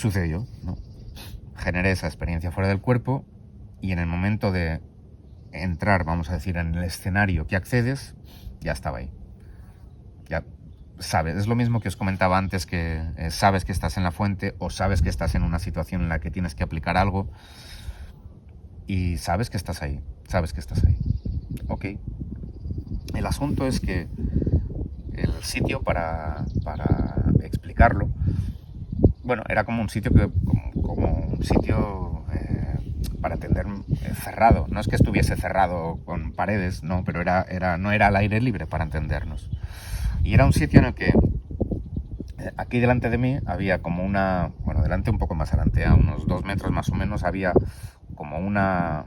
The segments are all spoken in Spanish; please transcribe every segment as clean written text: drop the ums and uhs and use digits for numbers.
sucedió, ¿no? Generé esa experiencia fuera del cuerpo y en el momento de entrar, vamos a decir, en el escenario que accedes, ya estaba ahí. Ya sabes, es lo mismo que os comentaba antes, que sabes que estás en la fuente o sabes que estás en una situación en la que tienes que aplicar algo y sabes que estás ahí, Ok. El asunto es que el sitio, para explicarlo, bueno, era como un sitio para atender cerrado. No es que estuviese cerrado con paredes, no, pero no era al aire libre, para entendernos. Y era un sitio en el que aquí delante de mí había como delante, un poco más adelante, a unos 2 metros más o menos, había como una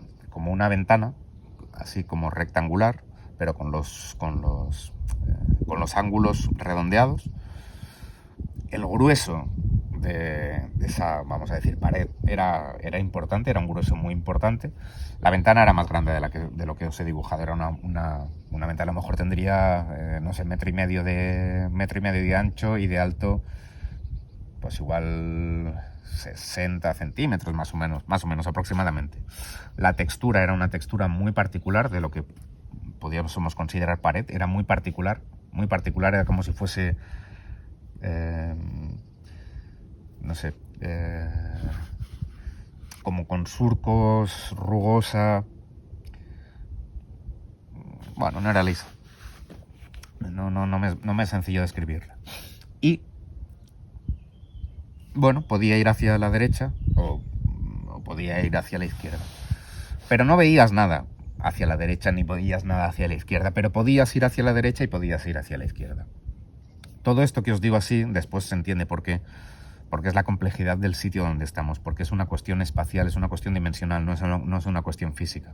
ventana, así como rectangular, pero con los ángulos redondeados. El grueso de esa, vamos a decir, pared era importante, era un grueso muy importante. La ventana era más grande de lo que os he dibujado. Era una ventana, a lo mejor tendría, no sé, metro y medio de ancho, y de alto, pues igual 60 centímetros más o menos aproximadamente. La textura era una textura muy particular de lo que podíamos considerar pared. Era muy particular, era como si fuese, no sé, como con surcos, rugosa. Bueno, no era lisa. No me es sencillo describirla. Y bueno, podía ir hacia la derecha o podía ir hacia la izquierda, pero no veías nada hacia la derecha ni veías nada hacia la izquierda, pero podías ir hacia la derecha y podías ir hacia la izquierda. Todo esto que os digo así, después se entiende por qué. Porque es la complejidad del sitio donde estamos, porque es una cuestión espacial, es una cuestión dimensional, no es una cuestión física.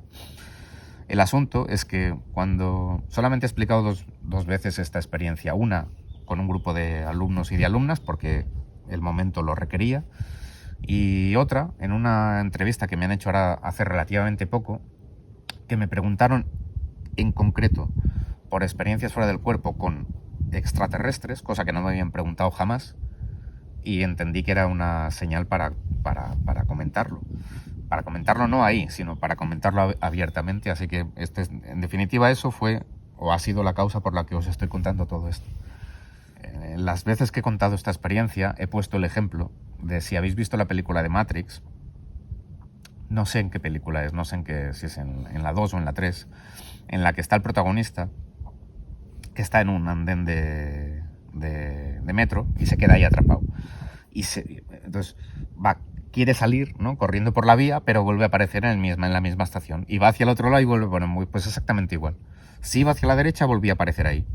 El asunto es que cuando solamente he explicado dos veces esta experiencia, una con un grupo de alumnos y de alumnas, porque el momento lo requería, y otra en una entrevista que me han hecho ahora hace relativamente poco, que me preguntaron en concreto por experiencias fuera del cuerpo con extraterrestres, cosa que no me habían preguntado jamás, y entendí que era una señal para comentarlo. Para comentarlo no ahí, sino para comentarlo abiertamente. Así que en definitiva eso fue o ha sido la causa por la que os estoy contando todo esto. Las veces que he contado esta experiencia he puesto el ejemplo de, si habéis visto la película de Matrix, no sé en qué película es, no sé si es en la 2 o en la 3, en la que está el protagonista, que está en un andén de metro y se queda ahí atrapado. Entonces quiere salir, ¿no?, corriendo por la vía, pero vuelve a aparecer en la misma estación. Y va hacia el otro lado y vuelve, pues exactamente igual. Si iba hacia la derecha, volvía a aparecer ahí.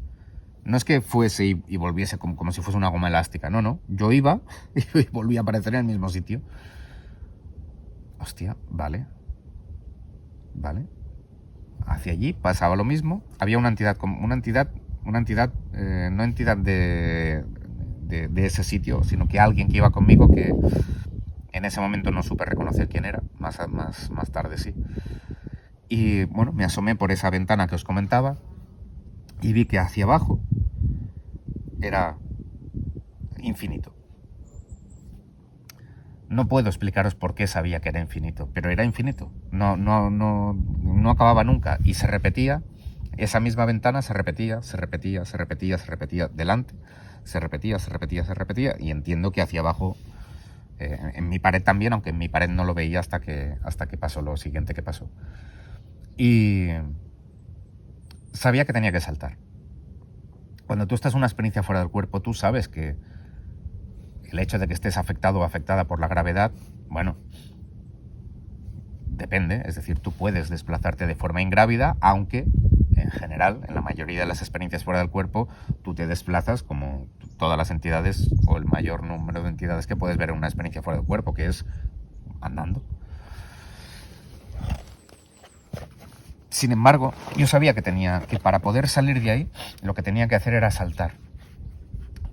No es que fuese y volviese como si fuese una goma elástica. No. Yo iba y volvía a aparecer en el mismo sitio. Hostia, vale. Hacia allí pasaba lo mismo. Había una entidad, no entidad de ese sitio, sino que alguien que iba conmigo, que en ese momento no supe reconocer quién era, más tarde sí. Y bueno, me asomé por esa ventana que os comentaba y vi que hacia abajo era infinito. No puedo explicaros por qué sabía que era infinito, pero era infinito. No acababa nunca y se repetía. Esa misma ventana se repetía delante, se repetía, y entiendo que hacia abajo, en mi pared también, aunque en mi pared no lo veía hasta que pasó lo siguiente que pasó. Y sabía que tenía que saltar. Cuando tú estás en una experiencia fuera del cuerpo, tú sabes que el hecho de que estés afectado o afectada por la gravedad, bueno, depende. Es decir, tú puedes desplazarte de forma ingrávida, aunque en general, en la mayoría de las experiencias fuera del cuerpo, tú te desplazas como todas las entidades, o el mayor número de entidades que puedes ver en una experiencia fuera del cuerpo, que es andando. Sin embargo, yo sabía que para poder salir de ahí, lo que tenía que hacer era saltar.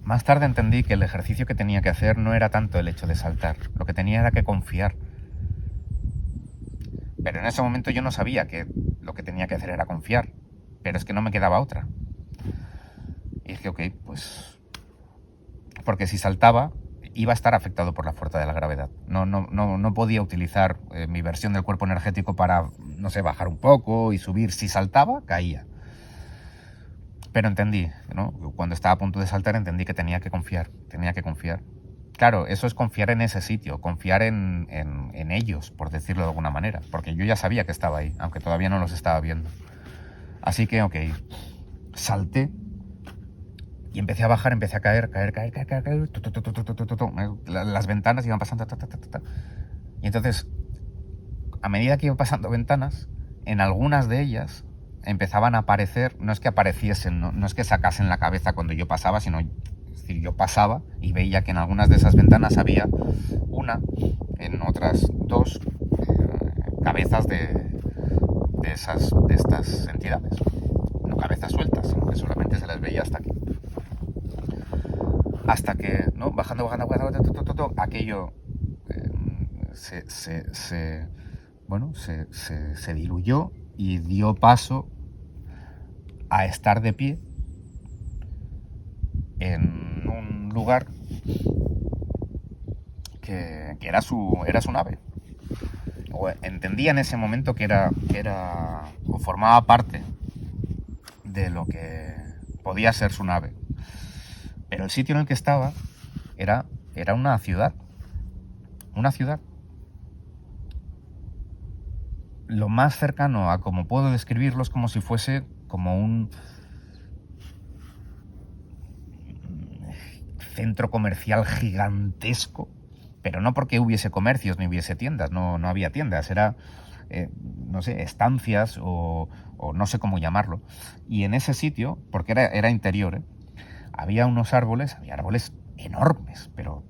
Más tarde entendí que el ejercicio que tenía que hacer no era tanto el hecho de saltar, lo que tenía era que confiar. Pero en ese momento yo no sabía que lo que tenía que hacer era confiar, pero es que no me quedaba otra. Y dije, ok, pues... Porque si saltaba, iba a estar afectado por la fuerza de la gravedad. No podía utilizar mi versión del cuerpo energético para, no sé, bajar un poco y subir. Si saltaba, caía. Pero entendí, ¿no? Cuando estaba a punto de saltar entendí que tenía que confiar. Claro, eso es confiar en ese sitio, confiar en ellos, por decirlo de alguna manera, porque yo ya sabía que estaba ahí, aunque todavía no los estaba viendo. Así que, ok, salté y empecé a bajar, empecé a caer. Las ventanas iban pasando. Y entonces, a medida que iba pasando ventanas, en algunas de ellas empezaban a aparecer, no es que apareciesen, no es que sacasen la cabeza cuando yo pasaba, sino, es decir, yo pasaba y veía que en algunas de esas ventanas había una, en otras dos, cabezas de estas entidades. No cabezas sueltas, sino que solamente se las veía hasta aquí. Hasta que, ¿no? Bajando, aquello se diluyó y dio paso a estar de pie en un lugar que era su nave. O entendía en ese momento que era o formaba parte de lo que podía ser su nave. Pero el sitio en el que estaba era una ciudad. Una ciudad. Lo más cercano a como puedo describirlo es como si fuese como un centro comercial gigantesco, pero no porque hubiese comercios ni hubiese tiendas, no había tiendas, era, no sé, estancias o no sé cómo llamarlo. Y en ese sitio, porque era interior, había árboles enormes, pero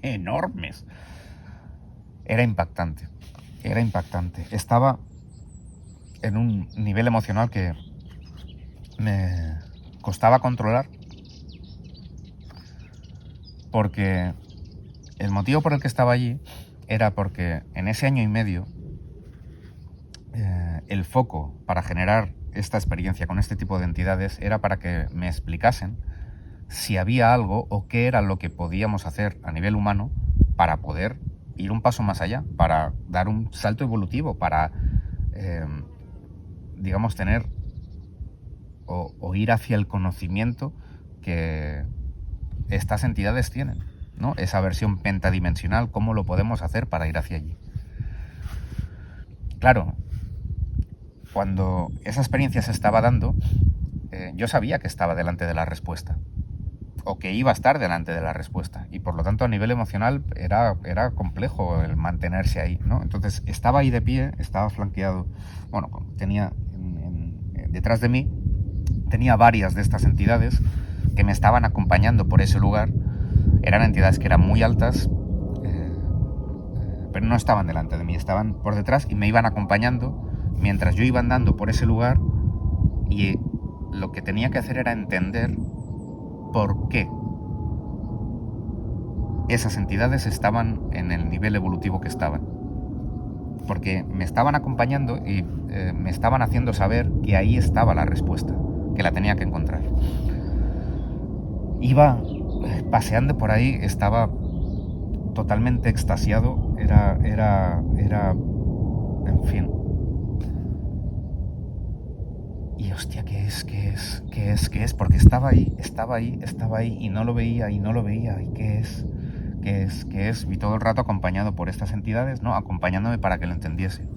enormes. Era impactante. Estaba en un nivel emocional que me costaba controlar, porque el motivo por el que estaba allí era porque en ese año y medio el foco para generar esta experiencia con este tipo de entidades era para que me explicasen si había algo o qué era lo que podíamos hacer a nivel humano para poder ir un paso más allá, para dar un salto evolutivo, para, digamos, tener o ir hacia el conocimiento que estas entidades tienen, ¿no? Esa versión pentadimensional, ¿cómo lo podemos hacer para ir hacia allí? Claro, cuando esa experiencia se estaba dando, yo sabía que estaba delante de la respuesta, o que iba a estar delante de la respuesta, y por lo tanto a nivel emocional era complejo el mantenerse ahí, ¿no? Entonces estaba ahí de pie, estaba flanqueado, bueno, tenía detrás de mí, tenía varias de estas entidades que me estaban acompañando por ese lugar. Eran entidades que eran muy altas, pero no estaban delante de mí, estaban por detrás y me iban acompañando mientras yo iba andando por ese lugar, y lo que tenía que hacer era entender por qué esas entidades estaban en el nivel evolutivo que estaban. Porque me estaban acompañando y me estaban haciendo saber que ahí estaba la respuesta, que la tenía que encontrar. Iba paseando por ahí, estaba totalmente extasiado, era, en fin. Y hostia, ¿qué es? Porque estaba ahí y no lo veía, ¿y qué es? Y todo el rato acompañado por estas entidades, ¿no? Acompañándome para que lo entendiese.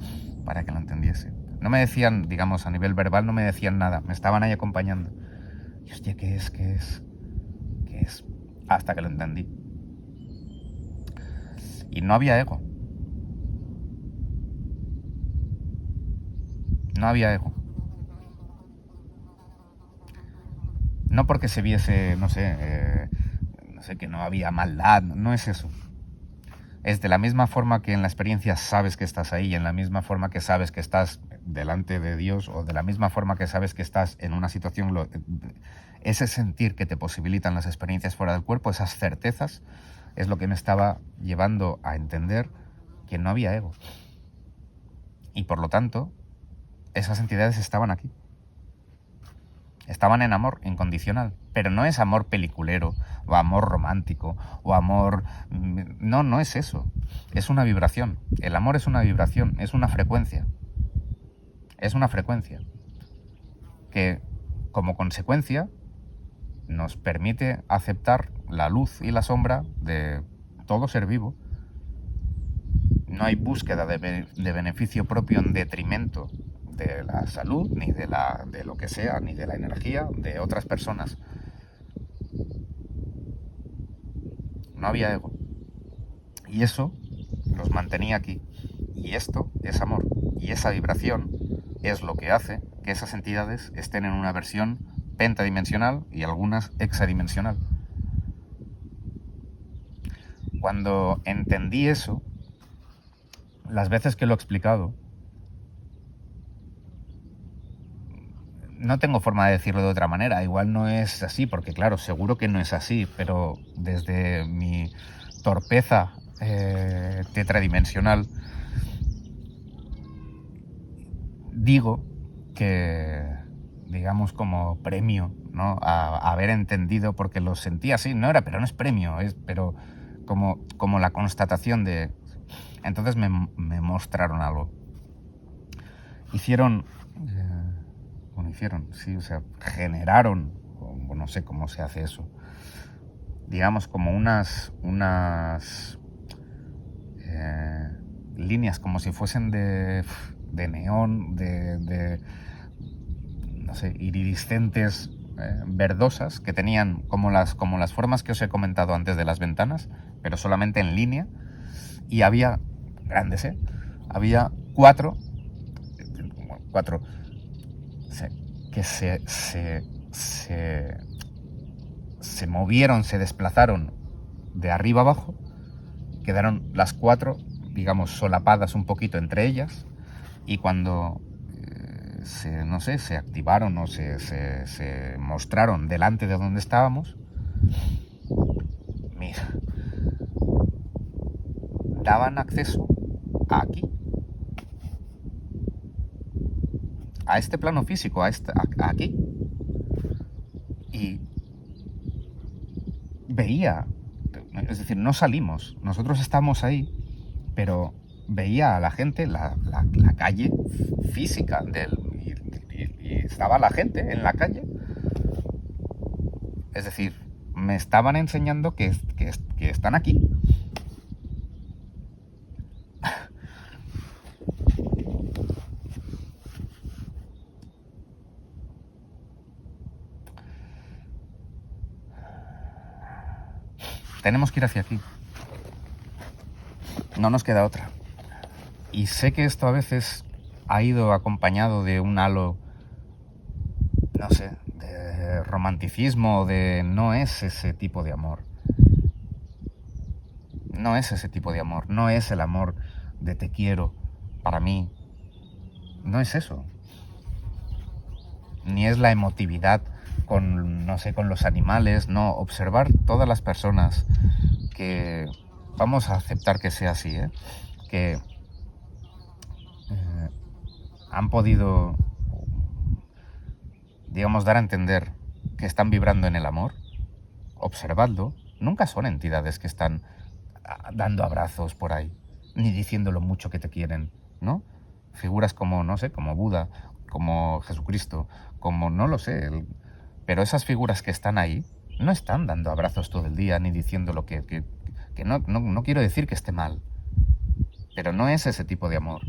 No me decían, digamos, a nivel verbal, no me decían nada, me estaban ahí acompañando. Y hostia, ¿qué es? Hasta que lo entendí. Y no había ego. No había ego. No porque se viese, no sé, que no había maldad, no es eso. Es de la misma forma que en la experiencia sabes que estás ahí, en la misma forma que sabes que estás delante de Dios, o de la misma forma que sabes que estás en una situación, ese sentir que te posibilitan las experiencias fuera del cuerpo, esas certezas, es lo que me estaba llevando a entender que no había ego. Y por lo tanto, esas entidades estaban aquí. estaban en amor incondicional, pero no es amor peliculero o amor romántico o amor... No, no es eso, es una vibración. El amor es una vibración, es una frecuencia que como consecuencia nos permite aceptar la luz y la sombra de todo ser vivo. No hay búsqueda de beneficio propio en detrimento de la salud, ni de lo que sea, ni de la energía de otras personas. No había ego. Y eso los mantenía aquí. Y esto es amor. Y esa vibración es lo que hace que esas entidades estén en una versión pentadimensional y algunas hexadimensional. Cuando entendí eso, las veces que lo he explicado, no tengo forma de decirlo de otra manera. Igual no es así, porque claro, seguro que no es así, pero desde mi torpeza tetradimensional digo que, digamos, como premio, ¿no?, a haber entendido, porque lo sentía así, pero no es premio, pero como la constatación de... Entonces me mostraron algo. Generaron, o no sé cómo se hace eso, digamos como unas líneas como si fuesen de neón, no sé, iridiscentes, verdosas, que tenían como las formas que os he comentado antes de las ventanas, pero solamente en línea, y había grandes, había cuatro que se movieron, se desplazaron de arriba abajo, quedaron las cuatro, digamos, solapadas un poquito entre ellas, y cuando se activaron o se mostraron delante de donde estábamos, mira, daban acceso a aquí, a este plano físico, a aquí, y veía, es decir, no salimos, nosotros estamos ahí, pero veía a la gente, la calle física y estaba la gente en la calle. Es decir, me estaban enseñando que están aquí. Tenemos que ir hacia aquí. No nos queda otra. Y sé que esto a veces ha ido acompañado de un halo, no sé, de romanticismo, no es ese tipo de amor. No es ese tipo de amor. No es el amor de te quiero para mí. No es eso. Ni es la emotividad con los animales. No, observar todas las personas que... Vamos a aceptar que sea así, que han podido, digamos, dar a entender que están vibrando en el amor. Observadlo. Nunca son entidades que están dando abrazos por ahí, ni diciendo lo mucho que te quieren, ¿no? Figuras como, no sé, como Buda, como Jesucristo, como no lo sé, pero esas figuras que están ahí no están dando abrazos todo el día, ni diciendo lo que no quiero decir que esté mal, pero no es ese tipo de amor.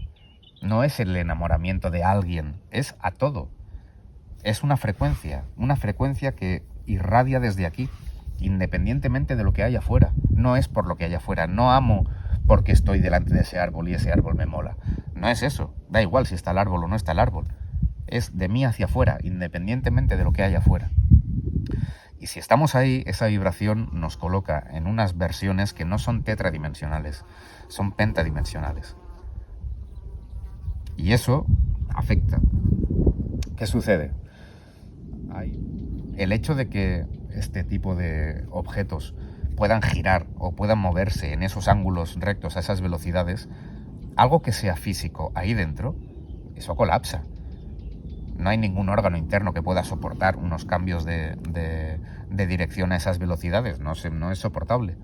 No es el enamoramiento de alguien, es a todo. Es una frecuencia que irradia desde aquí, independientemente de lo que haya afuera. No es por lo que haya afuera. No amo porque estoy delante de ese árbol y ese árbol me mola. No es eso. Da igual si está el árbol o no está el árbol. Es de mí hacia afuera, independientemente de lo que haya afuera. Y si estamos ahí, esa vibración nos coloca en unas versiones que no son tetradimensionales, son pentadimensionales. Y eso afecta. ¿Qué sucede? El hecho de que este tipo de objetos puedan girar o puedan moverse en esos ángulos rectos a esas velocidades, algo que sea físico ahí dentro, eso colapsa. no hay ningún órgano interno que pueda soportar unos cambios de dirección a esas velocidades, no es soportable.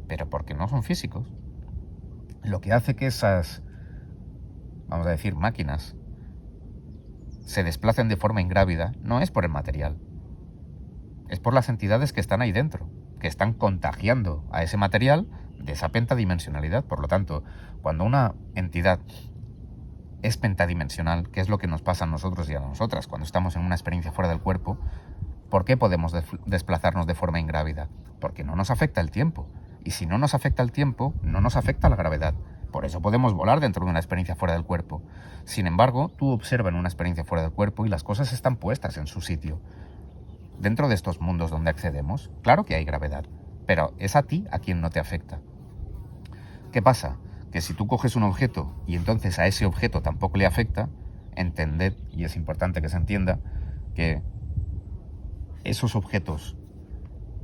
Pero porque no son físicos. Lo que hace que esas, vamos a decir, máquinas se desplacen de forma ingrávida no es por el material, es por las entidades que están ahí dentro, que están contagiando a ese material de esa pentadimensionalidad. Por lo tanto, cuando una entidad es pentadimensional, que es lo que nos pasa a nosotros y a nosotras cuando estamos en una experiencia fuera del cuerpo, ¿por qué podemos desplazarnos de forma ingrávida? Porque no nos afecta el tiempo. Y si no nos afecta el tiempo, no nos afecta la gravedad. Por eso podemos volar dentro de una experiencia fuera del cuerpo. Sin embargo, tú observas en una experiencia fuera del cuerpo y las cosas están puestas en su sitio. Dentro de estos mundos donde accedemos, claro que hay gravedad, pero es a ti a quien no te afecta. ¿Qué pasa? Que si tú coges un objeto y entonces a ese objeto tampoco le afecta, entended, y es importante que se entienda, que esos objetos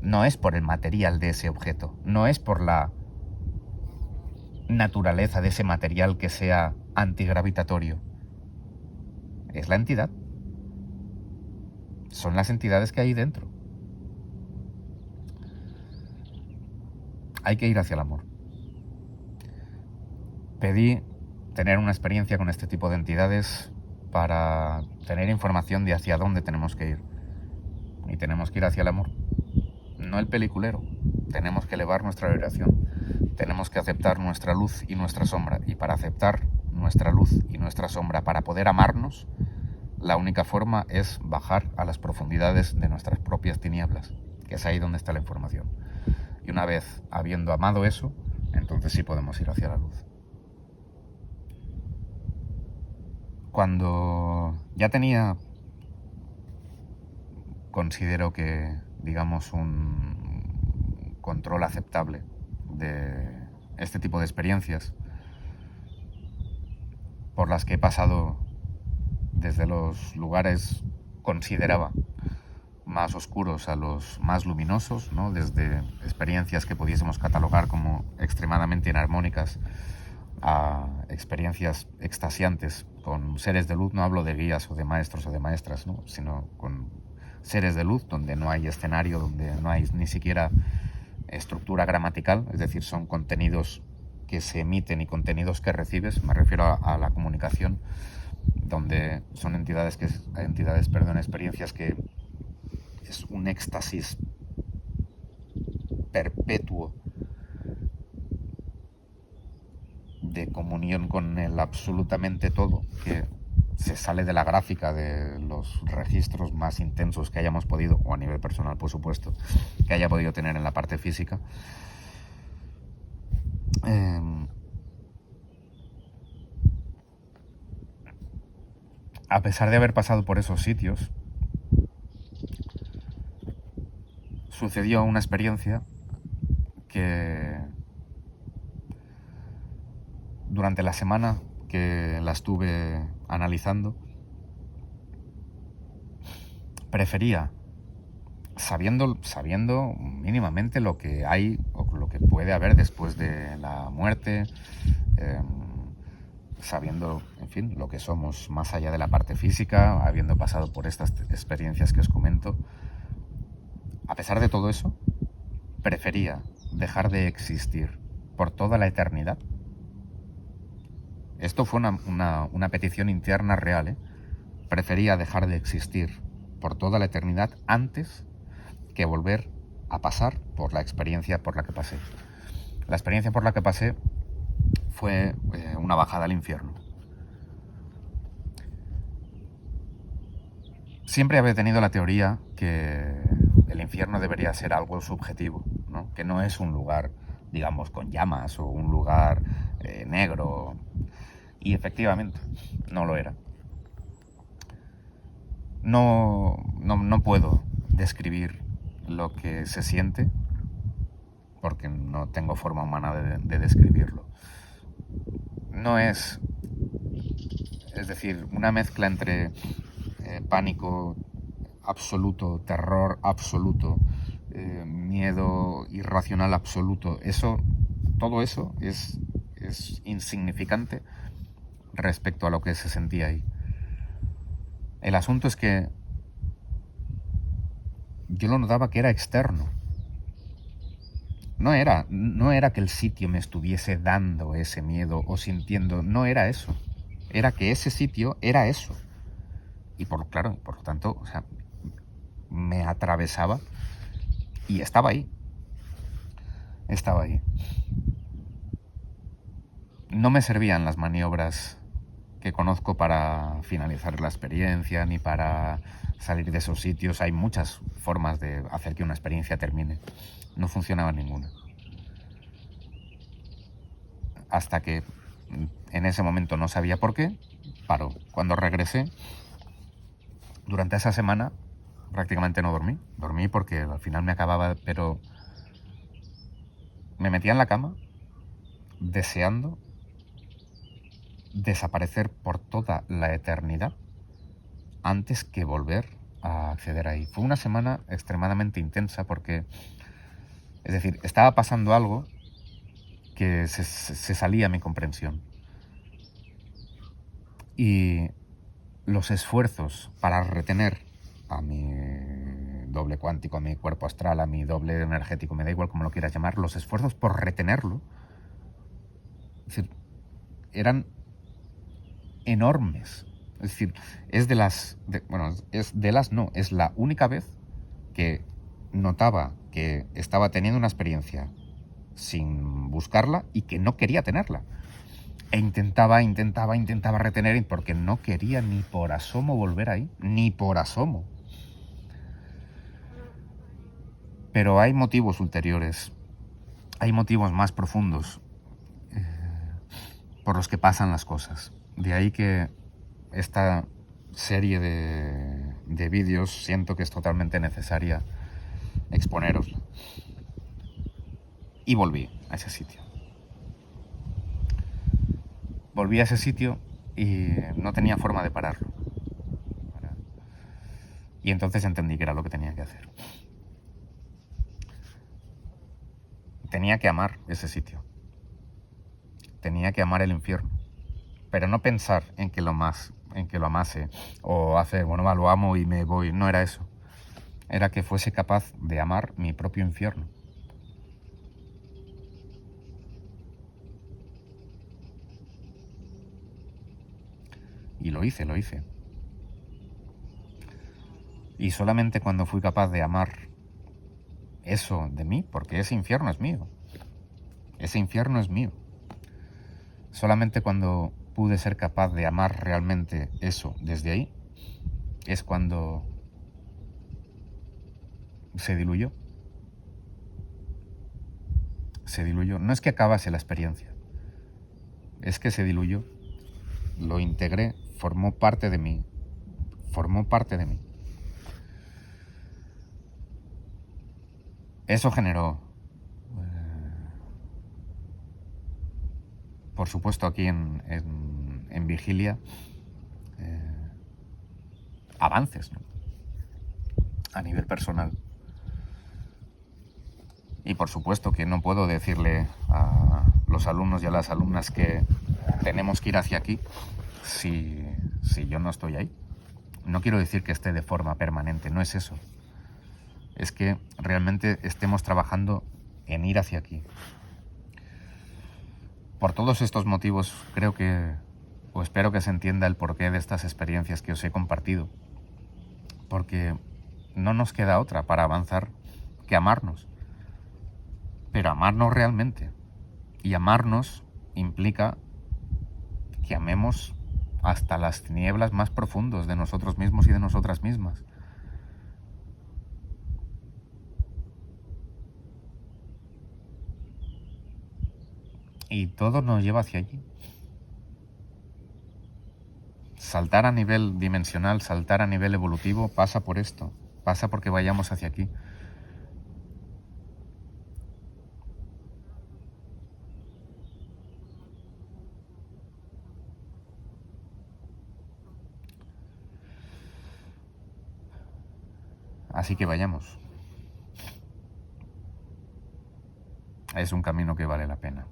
no es por el material de ese objeto, no es por la naturaleza de ese material que sea antigravitatorio, es la entidad. Son las entidades que hay dentro. Hay que ir hacia el amor. Pedí tener una experiencia con este tipo de entidades para tener información de hacia dónde tenemos que ir. Y tenemos que ir hacia el amor, no el peliculero. Tenemos que elevar nuestra vibración. Tenemos que aceptar nuestra luz y nuestra sombra. Y para aceptar nuestra luz y nuestra sombra, para poder amarnos, la única forma es bajar a las profundidades de nuestras propias tinieblas, que es ahí donde está la información. Y una vez habiendo amado eso, entonces sí podemos ir hacia la luz. Cuando ya tenía, considero que, digamos, un control aceptable de este tipo de experiencias, por las que he pasado desde los lugares, consideraba, más oscuros a los más luminosos, ¿no? Desde experiencias que pudiésemos catalogar como extremadamente inarmónicas a experiencias extasiantes con seres de luz. No hablo de guías o de maestros o de maestras, ¿no? Sino con seres de luz donde no hay escenario, donde no hay ni siquiera estructura gramatical, es decir, son contenidos que se emiten y contenidos que recibes. Me refiero a la comunicación, donde son experiencias que es un éxtasis perpetuo de comunión con el absolutamente todo, que se sale de la gráfica de los registros más intensos que hayamos podido, o a nivel personal, por supuesto, que haya podido tener en la parte física. A pesar de haber pasado por esos sitios, sucedió una experiencia que durante la semana que la estuve analizando, prefería, sabiendo mínimamente lo que hay o lo que puede haber después de la muerte, sabiendo, en fin, lo que somos más allá de la parte física, habiendo pasado por estas experiencias que os comento, a pesar de todo eso, prefería dejar de existir por toda la eternidad. Esto fue una petición interna real, ¿eh? Prefería dejar de existir por toda la eternidad antes que volver a pasar por la experiencia por la que pasé. La experiencia por la que pasé fue una bajada al infierno. Siempre había tenido la teoría que el infierno debería ser algo subjetivo, ¿no? Que no es un lugar, digamos, con llamas o un lugar negro. Y efectivamente, no lo era. No puedo describir lo que se siente, porque no tengo forma humana de describirlo. No es decir, una mezcla entre pánico absoluto, terror absoluto, miedo irracional absoluto. Todo eso es insignificante respecto a lo que se sentía ahí. El asunto es que yo lo notaba que era externo. No era que el sitio me estuviese dando ese miedo o sintiendo, no era eso. Era que ese sitio era eso. Y claro, por lo tanto, o sea, me atravesaba y estaba ahí. Estaba ahí. No me servían las maniobras que conozco para finalizar la experiencia ni para salir de esos sitios. Hay muchas formas de hacer que una experiencia termine. No funcionaba ninguna. Hasta que en ese momento no sabía por qué, paró. Cuando regresé, durante esa semana prácticamente no dormí. Dormí porque al final me acababa, pero me metía en la cama deseando desaparecer por toda la eternidad antes que volver a acceder ahí. Fue una semana extremadamente intensa porque, es decir, estaba pasando algo que se salía a mi comprensión. Y los esfuerzos para retener a mi doble cuántico, a mi cuerpo astral, a mi doble energético, me da igual como lo quieras llamar, los esfuerzos por retenerlo, es decir, eran enormes. Es decir, es la única vez que notaba que estaba teniendo una experiencia sin buscarla y que no quería tenerla. E intentaba retener porque no quería ni por asomo volver ahí, ni por asomo. Pero hay motivos ulteriores, hay motivos más profundos por los que pasan las cosas. De ahí que esta serie de vídeos siento que es totalmente necesaria exponerosla. Y volví a ese sitio. Volví a ese sitio y no tenía forma de pararlo. Y entonces entendí que era lo que tenía que hacer. Tenía que amar ese sitio. Tenía que amar el infierno. Pero no pensar en que lo amase o hacer, bueno, va, lo amo y me voy. No era eso. Era que fuese capaz de amar mi propio infierno. Y lo hice. Y solamente cuando fui capaz de amar eso de mí, porque ese infierno es mío. Ese infierno es mío. Solamente cuando pude ser capaz de amar realmente eso desde ahí, es cuando se diluyó. Se diluyó. No es que acabase la experiencia, es que se diluyó. Lo integré, formó parte de mí. Eso generó, por supuesto, aquí en Vigilia, avances, ¿no? A nivel personal. Y por supuesto que no puedo decirle a los alumnos y a las alumnas que tenemos que ir hacia aquí si yo no estoy ahí. No quiero decir que esté de forma permanente, no es eso. Es que realmente estemos trabajando en ir hacia aquí. Por todos estos motivos creo que, o espero que se entienda el porqué de estas experiencias que os he compartido. Porque no nos queda otra para avanzar que amarnos. Pero amarnos realmente. Y amarnos implica que amemos hasta las tinieblas más profundos de nosotros mismos y de nosotras mismas. Y todo nos lleva hacia allí. Saltar a nivel dimensional, saltar a nivel evolutivo, pasa por esto. Pasa porque vayamos hacia aquí. Así que vayamos. Es un camino que vale la pena.